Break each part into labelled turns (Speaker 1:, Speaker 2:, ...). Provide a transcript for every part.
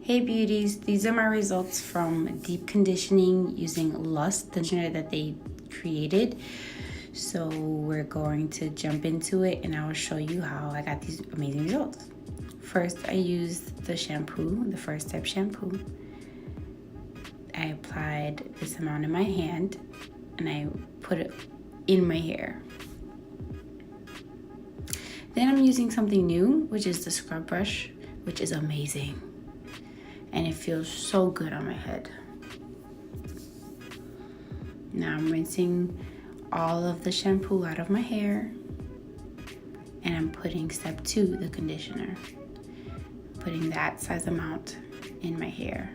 Speaker 1: Hey beauties, these are my results from deep conditioning using L.U.S, the conditioner that they created. So we're going to jump into it and I will show you how I got these amazing results. First, I used the shampoo, the first step shampoo. I applied this amount in my hand and I put it in my hair. Then I'm using something new, which is the scrub brush, which is amazing. And it feels so good on my head. Now I'm rinsing all of the shampoo out of my hair and I'm putting step 2, the conditioner. Putting that size amount in my hair.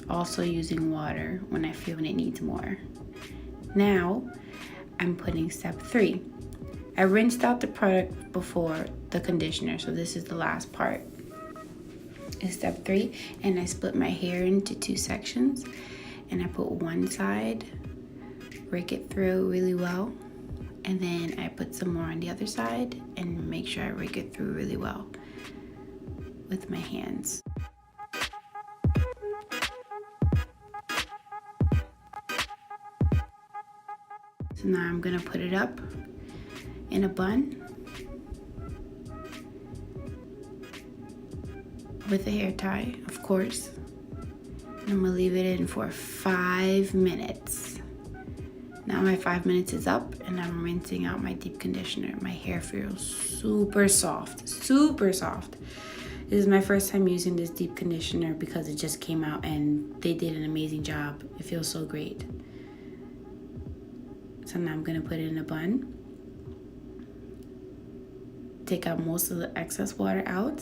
Speaker 1: Also using water when I feel it needs more. Now I'm putting step 3. I rinsed out the product before the conditioner, so this is the last part. Is step 3, and I split my hair into 2 sections and I put one side, rake it through really well, and then I put some more on the other side and make sure I rake it through really well with my hands. So now I'm gonna put it up in a bun with a hair tie, of course. And I'm gonna leave it in for 5 minutes. Now my 5 minutes is up and I'm rinsing out my deep conditioner. My hair feels super soft, super soft. This is my first time using this deep conditioner because it just came out and they did an amazing job. It feels so great. So now I'm gonna put it in a bun. Take out most of the excess water out.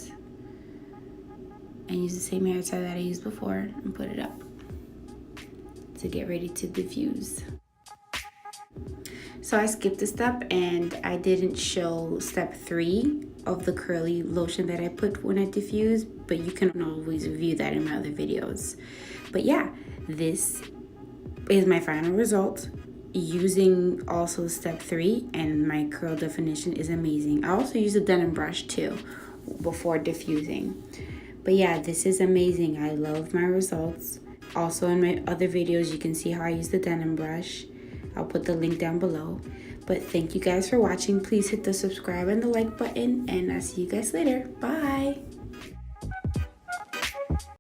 Speaker 1: And use the same hair tie that I used before and put it up to get ready to diffuse. So I skipped a step and I didn't show step 3 of the curly lotion that I put when I diffuse, but you can always view that in my other videos. But yeah, this is my final result using also step 3, and my curl definition is amazing. I also use a denim brush too before diffusing. But yeah, this is amazing. I love my results. Also in my other videos, you can see how I use the denim brush. I'll put the link down below. But thank you guys for watching. Please hit the subscribe and the like button, and I'll see you guys later. Bye.